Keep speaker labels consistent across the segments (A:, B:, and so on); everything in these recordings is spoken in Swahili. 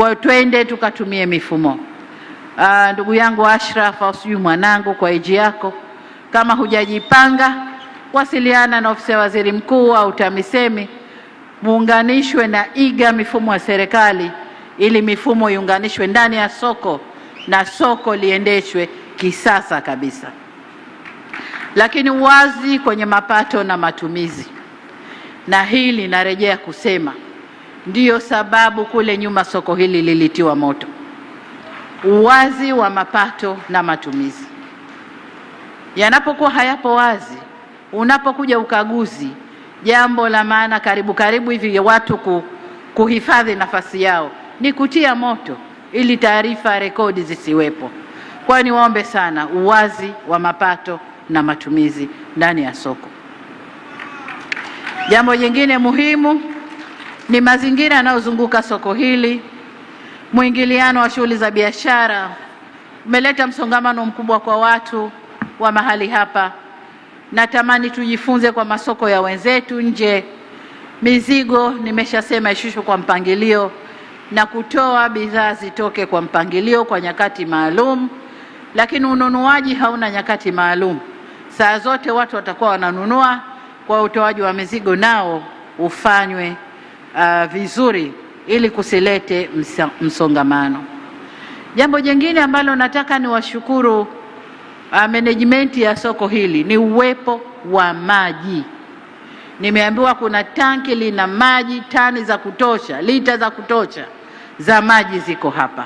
A: Kwa twende tukatumie mifumo. Ndugu yangu Ashraf au sijui mwanangu, kwa eji yako, kama hujajipanga, wasiliana na ofisi ya waziri mkuu au TAMISEMI, muunganishwe na iga mifumo ya serikali ili mifumo iunganishwe ndani ya soko na soko liendeshwe kisasa kabisa. Lakini uwazi kwenye mapato na matumizi, na hili narejea kusema ndiyo sababu kule nyuma soko hili lilitiwa moto. Uwazi wa mapato na matumizi yanapokuwa hayapo wazi, unapokuja ukaguzi, jambo la maana karibu hivi watu kuhifadhi nafasi yao ni kutia moto ili taarifa rekodi zisiwepo. Kwa ni waombe sana uwazi wa mapato na matumizi ndani ya soko. Jambo jingine muhimu ni mazingira yanayozunguka soko hili. Mwingiliano wa shughuli za biashara umeleta msongamano mkubwa kwa watu wa mahali hapa. Natamani tujifunze kwa masoko ya wenzetu nje. Mizigo nimeshasema ishushwe kwa mpangilio na kutoa bidhaa zitoke kwa mpangilio kwa nyakati maalum, lakini ununuaji hauna nyakati maalum. Saa zote watu watakuwa wananunua, kwa utoaji wa mizigo nao ufanywe vizuri ili kusilete msongamano. Jambo jingine ambalo nataka ni washukuru management ya soko hili ni uwepo wa maji. Nimeambiwa kuna tanki lina maji tani za kutosha, lita za kutosha za maji ziko hapa.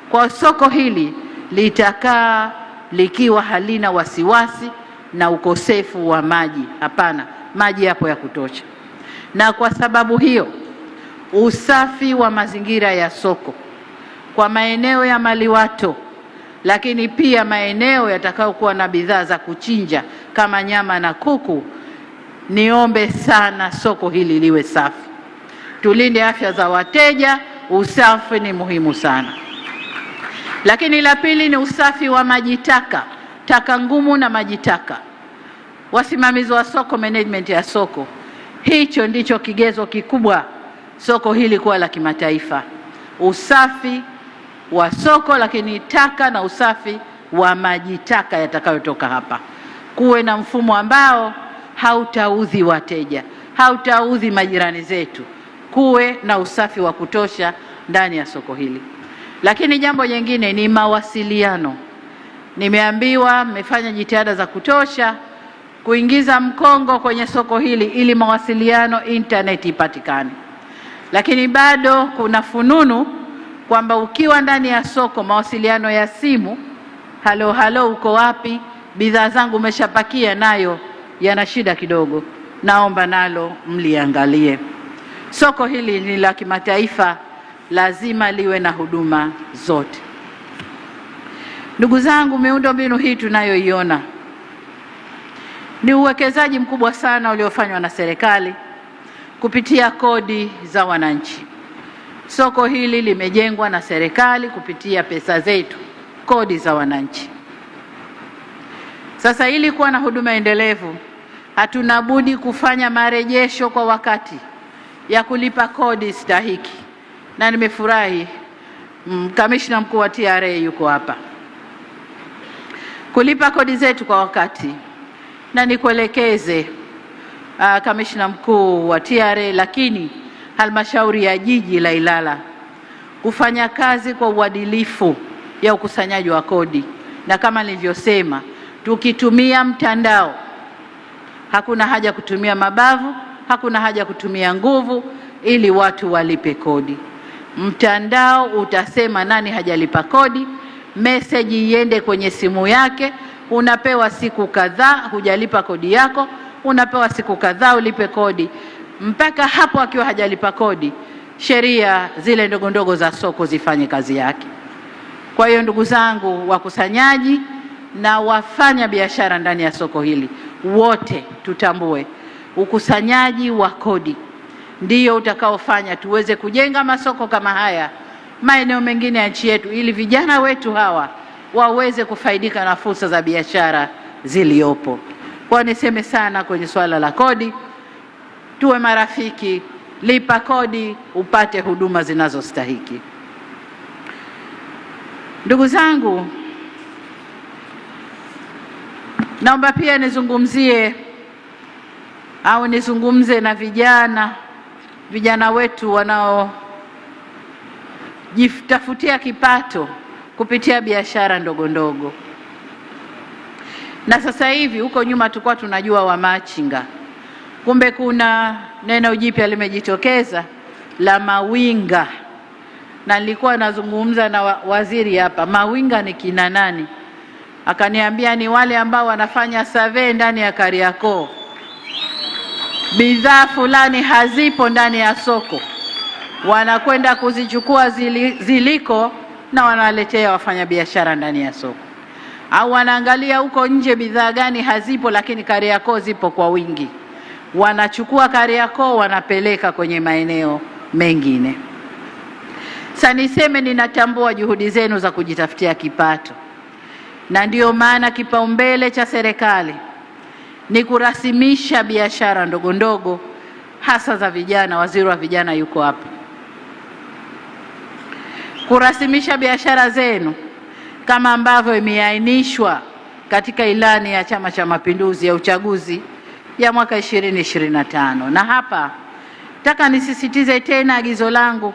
A: Kwa soko hili litakaa likiwa halina wasiwasi na ukosefu wa maji. Hapana, maji yapo ya kutosha. Na kwa sababu hiyo usafi wa mazingira ya soko kwa maeneo ya maliwato, lakini pia maeneo yatakayokuwa na bidhaa za kuchinja kama nyama na kuku, niombe sana soko hili liwe safi. Tulinde afya za wateja, usafi ni muhimu sana. Lakini la pili ni usafi wa maji taka, taka ngumu na maji taka. Wasimamizi wa soko, management ya soko, hicho ndicho kigezo kikubwa soko hili kuwa la kimataifa. Usafi wa soko, lakini taka na usafi wa maji taka yatakayotoka hapa. Kuwe na mfumo ambao hautaudhi wateja, hautaudhi majirani zetu. Kuwe na usafi wa kutosha ndani ya soko hili. Lakini jambo jingine ni mawasiliano. Nimeambiwa mmefanya jitihada za kutosha kuingiza mkongo kwenye soko hili ili mawasiliano internet ipatikane. Lakini bado kuna fununu kwamba ukiwa ndani ya soko mawasiliano ya simu, halo uko wapi, bidhaa zangu umeshapakia, nayo yana shida kidogo. Naomba nalo mliangalie. Soko hili ni la kimataifa, lazima liwe na huduma zote. Ndugu zangu, miundombinu hii tunayoiona ni uwekezaji mkubwa sana uliofanywa na serikali kupitia kodi za wananchi. Soko hili limejengwa na serikali kupitia pesa zetu, kodi za wananchi. Sasa ili kuwa na huduma endelevu, hatuna budi kufanya marejesho kwa wakati ya kulipa kodi stahiki. Na nimefurahi kamishna mkuu wa TRA yuko hapa. Kulipa kodi zetu kwa wakati. Na nikuelekeze kamishna mkuu wa TRA, lakini halmashauri ya jiji la Ilala kufanya kazi kwa uadilifu ya ukusanyaji wa kodi. Na kama nilivyosema, tukitumia mtandao, hakuna haja kutumia mabavu, hakuna haja kutumia nguvu ili watu walipe kodi. Mtandao utasema nani hajalipa kodi, message iende kwenye simu yake, unapewa siku kadhaa hujalipa kodi yako, unapewa siku kadhaa ulipe kodi. Mpaka hapo akiwa hajalipa kodi, sheria zile ndogo ndogo za soko zifanye kazi yake. Kwa hiyo ndugu zangu wakusanyaji na wafanya biashara ndani ya soko hili, wote tutambue ukusanyaji wa kodi ndio utakaofanya tuweze kujenga masoko kama haya maeneo mengine ya nchi yetu, ili vijana wetu hawa waweze kufaidika na fursa za biashara ziliopo. Kwa niseme sana kwenye swala la kodi, tuwe marafiki, lipa kodi upate huduma zinazostahiki. Ndugu zangu, naomba pia nizungumze na vijana wetu wanaojitafutia kipato kupitia biashara ndogo ndogo. Na sasa hivi, huko nyuma tulikuwa tunajua wamachinga, kumbe kuna neno jipya limejitokeza la mawinga. Na nilikuwa nazungumza na waziri hapa, mawinga ni kina nani? Akaniambia ni wale ambao wanafanya survey ndani ya Kariakoo, bidhaa fulani hazipo ndani ya soko, wanakwenda kuzichukua ziliko na wanaletea wafanyabiashara ndani ya soko. Au wanaangalia huko nje bidhaa gani hazipo lakini Kariakoo zipo kwa wingi, wanachukua Kariakoo wanapeleka kwenye maeneo mengine. Sasa niseme, ninatambua juhudi zenu za kujitafutia kipato, na ndiyo maana kipaumbele cha serikali ni kurasimisha biashara ndogo ndogo, hasa za vijana. Waziri wa vijana yuko hapa. Kurasimisha biashara zenu kama ambavyo imeainishwa katika ilani ya Chama cha Mapinduzi ya uchaguzi ya mwaka 2025. Na hapa nataka nisisitize tena agizo langu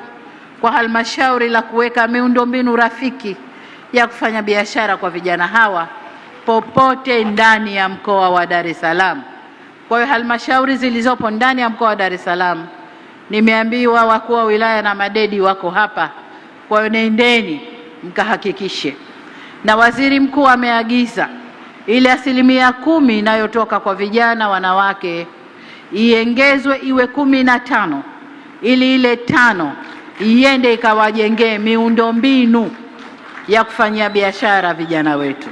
A: kwa halmashauri la kuweka miundombinu rafiki ya kufanya biashara kwa vijana hawa popote ndani ya mkoa wa Dar es Salaam. Kwa hiyo halmashauri zilizopo ndani ya mkoa wa Dar es Salaam, nimeambiwa wakuu wa wilaya na madedi wako hapa, kwa hiyo nendeni mkahakikishe. Na waziri mkuu ameagiza ile 10% inayotoka kwa vijana wanawake iongezwe iwe 15, ili ile 5 iende ikawajengee miundombinu ya kufanyia biashara vijana wetu.